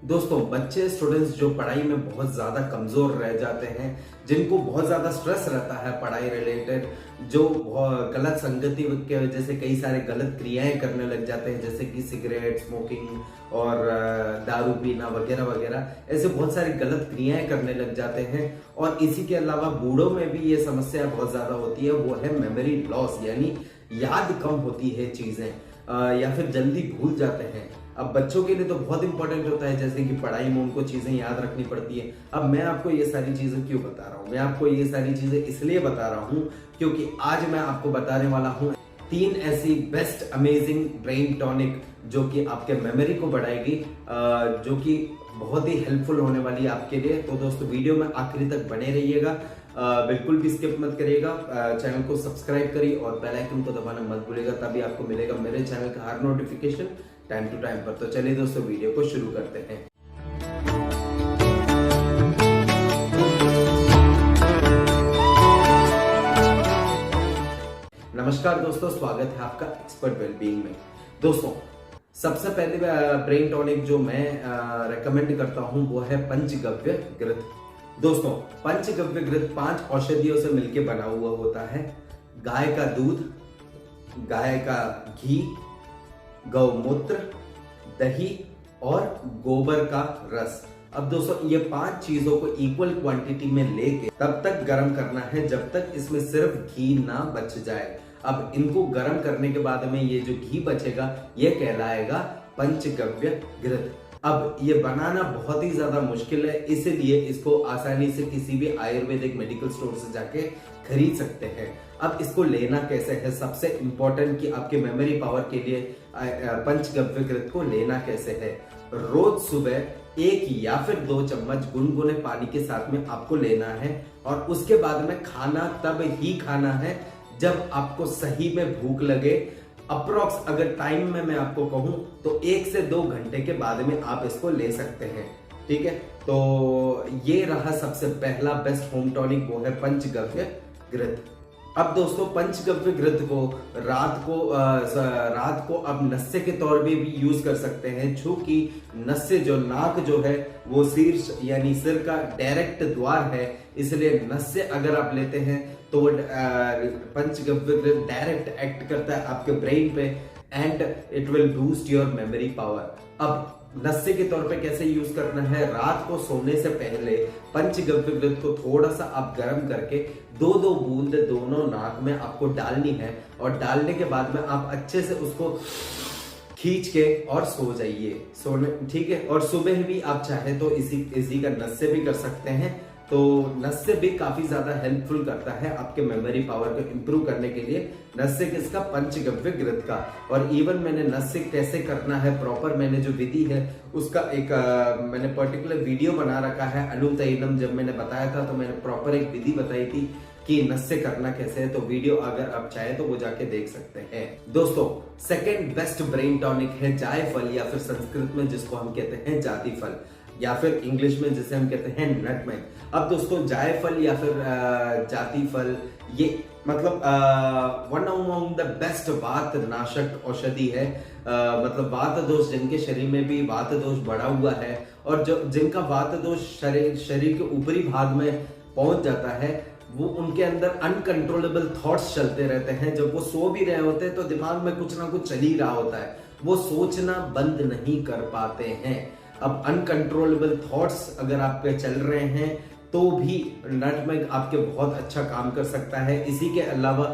दोस्तों, बच्चे स्टूडेंट्स जो पढ़ाई में बहुत ज्यादा कमजोर रह जाते हैं, जिनको बहुत ज्यादा स्ट्रेस रहता है पढ़ाई रिलेटेड, जो गलत संगति के वजह से कई सारे गलत क्रियाएं करने लग जाते हैं, जैसे कि सिगरेट स्मोकिंग और दारू पीना वगैरह वगैरह, ऐसे बहुत सारी गलत क्रियाएं करने लग जाते हैं। और इसी के अलावा बूढ़ों में भी ये समस्या बहुत ज्यादा होती है, वो है मेमोरी लॉस, यानी याद कम होती है चीजें या फिर जल्दी भूल जाते हैं। अब बच्चों के लिए तो बहुत इंपॉर्टेंट होता है, जैसे कि पढ़ाई में उनको चीजें याद रखनी पड़ती है। अब मैं आपको ये सारी चीजें क्यों बता रहा हूँ? मैं आपको ये सारी चीजें इसलिए बता रहा हूँ क्योंकि आज मैं आपको बताने वाला हूँ 3 ऐसी बेस्ट अमेजिंग ब्रेन टॉनिक जो कि आपके मेमोरी को बढ़ाएगी, जो कि बहुत ही हेल्पफुल होने वाली है आपके लिए। तो दोस्तों, वीडियो में आखिरी तक बने रहिएगा, बिल्कुल भी स्किप मत करिएगा। चैनल को सब्सक्राइब करिए और बेल आइकन को दबाना मत भूलिएगा, तभी आपको मिलेगा मेरे चैनल का हर नोटिफिकेशन टाइम टू टाइम पर। तो चलिए दोस्तों, वीडियो को शुरू करते हैं। नमस्कार दोस्तों, स्वागत है आपका एक्सपर्ट वेलबीइंग में। दोस्तों, सबसे पहले ब्रेन टॉनिक जो मैं रेकमेंड करता हूं वो है पंचगव्य घृत। दोस्तों, पंचगव्य घृत 5 औषधियों से मिलकर बना हुआ होता है। गाय का दूध, गाय का घी, गौमूत्र, दही और गोबर का रस। अब दोस्तों, ये 5 चीजों को इक्वल क्वांटिटी में लेके तब तक गर्म करना है जब तक इसमें सिर्फ घी ना बच जाए। अब इनको गर्म करने के बाद में ये जो घी बचेगा ये कहलाएगा पंचगव्य घृत। अब ये बनाना बहुत ही ज्यादा मुश्किल है, इसीलिए इसको आसानी से किसी भी आयुर्वेदिक मेडिकल स्टोर से जाके खरीद सकते हैं। अब इसको लेना कैसे है, सबसे इंपॉर्टेंट कि आपके मेमोरी पावर के लिए पंचगव्य घृत को लेना कैसे है। रोज सुबह 1 या फिर 2 चम्मच गुनगुने पानी के साथ में आपको लेना है और उसके बाद में खाना तब ही खाना है जब आपको सही में भूख लगे। अप्रोक्स अगर टाइम में मैं आपको कहूं तो 1 से 2 घंटे के बाद में आप इसको ले सकते हैं। ठीक है, तो ये रहा सबसे पहला बेस्ट होम टॉनिक, वो है पंचगव्य घृत। अब दोस्तों, पंचगव्य घृत को रात को अब नस्से के तौर पे भी यूज कर सकते हैं, क्योंकि नस्से जो नाक जो है वो शीर्ष यानी सिर का डायरेक्ट द्वार है, इसलिए नस्से अगर आप लेते हैं तो पंचगव्य घृत डायरेक्ट एक्ट करता है आपके ब्रेन पे and it will boost your memory power. अब नस्से के तौर पे कैसे यूज करना है, रात को सोने से पहले पंचगव्य घृत को थोड़ा सा आप गर्म करके 2-2 बूंद दोनों नाक में आपको डालनी है और डालने के बाद में आप अच्छे से उसको खींच के और सो जाइए सोने। ठीक है, और सुबह भी आप चाहे तो इसी का नस्से भी कर सकते हैं। तो नस्से भी काफी ज्यादा हेल्पफुल करता है आपके मेमोरी पावर को इंप्रूव करने के लिए। नस्से किसका? पंचगव्य घृत का। और इवन मैंने नस्से कैसे करना है प्रॉपर, मैंने जो विधि है उसका एक मैंने पर्टिकुलर वीडियो बना रखा है। अनुतैलम जब मैंने बताया था तो मैंने प्रॉपर एक विधि बताई थी कि नस्से करना कैसे है, तो वीडियो अगर आप चाहे तो वो जाके देख सकते हैं। दोस्तों, सेकेंड बेस्ट ब्रेन टॉनिक है जायफल, या फिर संस्कृत में जिसको हम कहते हैं जाति फल, या फिर इंग्लिश में जिसे हम कहते हैं नटमेग। अब दोस्तों, जायफल या फिर जाति फल ये मतलब वन अमंग द बेस्ट वात नाशक औषधि है। मतलब वात दोष जिनके शरीर में भी वात दोष बढ़ा हुआ है और जो जिनका वात दोष शरीर के ऊपरी भाग में पहुंच जाता है, वो उनके अंदर अनकंट्रोलेबल थॉट्स चलते रहते हैं। जब वो सो भी रहे होते हैं तो दिमाग में कुछ ना कुछ चल ही रहा होता है, वो सोचना बंद नहीं कर पाते हैं। अब अनकंट्रोलेबल थॉट्स अगर आपके चल रहे हैं तो भी नटमेग आपके बहुत अच्छा काम कर सकता है। इसी के अलावा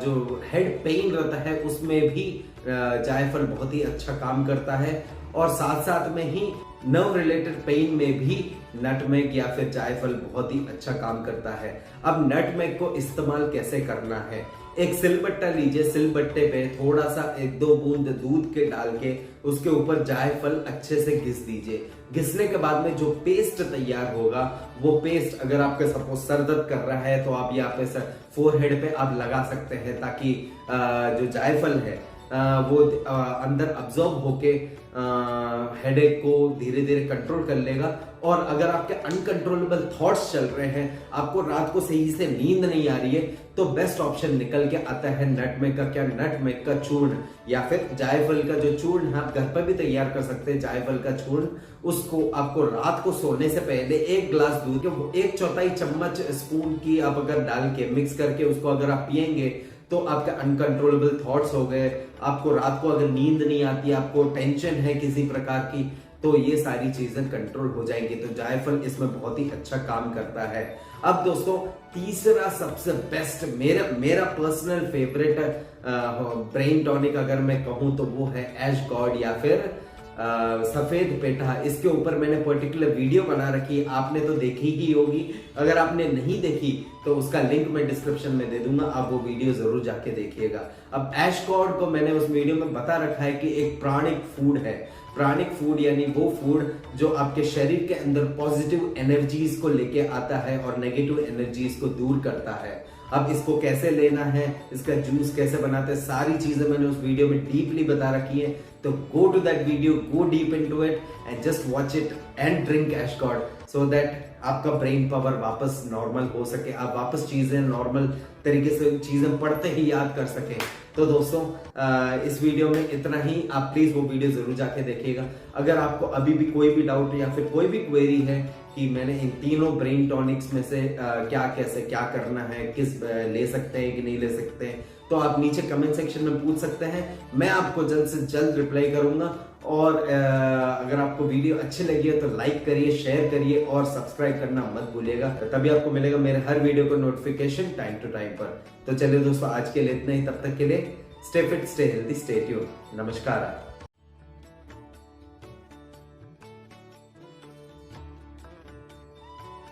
जो हेड पेन रहता है उसमें भी जायफल बहुत ही अच्छा काम करता है, और साथ साथ में ही नर्व रिलेटेड पेन में भी नटमेग या फिर जायफल बहुत ही अच्छा काम करता है। अब नटमेग को इस्तेमाल कैसे करना है, एक सिलबट्टा लीजिए, सिलबट्टे पे थोड़ा सा 1-2 बूंद दूध के डाल के उसके ऊपर जायफल अच्छे से घिस दीजिए। घिसने के बाद में जो पेस्ट तैयार होगा, वो पेस्ट अगर आपके सपोज सर दर्द कर रहा है तो आप यहाँ पे फोरहेड पे आप लगा सकते हैं, ताकि जो जायफल है वो अंदर अब्जॉर्ब होके हेडेक को धीरे धीरे कंट्रोल कर लेगा। और अगर आपके अनकंट्रोलेबल थॉट्स चल रहे हैं, आपको रात को सही से नींद नहीं आ रही है, तो बेस्ट ऑप्शन निकल के आता है नटमेग का। क्या नटमेग का चूर्ण या फिर जायफल का जो चूर्ण है, आप घर पर भी तैयार कर सकते हैं। जायफल का चूर्ण, उसको आपको रात को सोने से पहले 1 गिलास दूध के 1/4 चम्मच स्पून की आप अगर डाल के मिक्स करके उसको अगर आप पिएंगे तो आपके अनकंट्रोलेबल थॉट्स हो गए, आपको रात को अगर नींद नहीं आती, आपको टेंशन है किसी प्रकार की, तो ये सारी चीजें कंट्रोल हो जाएंगी। तो जायफल इसमें बहुत ही अच्छा काम करता है। अब दोस्तों तीसरा सबसे बेस्ट मेरा पर्सनल फेवरेट ब्रेन टॉनिक अगर मैं कहूं तो वो है ऐश गॉड या फिर सफेद पेठा। इसके ऊपर मैंने पर्टिकुलर वीडियो बना रखी है, आपने तो देखी ही होगी। अगर आपने नहीं देखी तो उसका लिंक मैं डिस्क्रिप्शन में दे दूंगा, आप वो वीडियो जरूर जाके देखिएगा। अब ऐश गॉड को मैंने उस वीडियो में बता रखा है कि एक प्राणिक फूड है। प्राणिक फूड यानी वो फूड जो आपके शरीर के अंदर पॉजिटिव एनर्जीज को लेके आता है और नेगेटिव एनर्जीज को दूर करता है। अब इसको कैसे लेना है, इसका जूस कैसे बनाते हैं, सारी चीजें मैंने उस वीडियो में डीपली बता रखी है। तो go to that video, go deep into it and just watch it and drink ash god so that आपका ब्रेन पावर वापस नॉर्मल हो सके, आप वापस चीजें नॉर्मल तरीके से चीजें पढ़ते ही याद कर सके। तो दोस्तों इस वीडियो में इतना ही। आप प्लीज वो वीडियो जरूर जाके देखिएगा। अगर आपको अभी भी कोई भी डाउट या फिर कोई भी क्वेरी है कि मैंने इन तीनों ब्रेन टॉनिक्स में से क्या करना है, किस ले सकते हैं कि नहीं ले सकते हैं, तो आप नीचे कमेंट सेक्शन में पूछ सकते हैं। मैं आपको जल्द से जल्द रिप्लाई करूंगा। और अगर आपको वीडियो अच्छी लगी है तो लाइक करिए, शेयर करिए और सब्सक्राइब करना मत भूलिएगा, तभी आपको मिलेगा मेरे हर वीडियो को नोटिफिकेशन टाइम टू टाइम पर। तो चलिए दोस्तों आज के लिए इतना ही। तब तक के लिए stay fit, stay healthy, stay tuned. नमस्कार।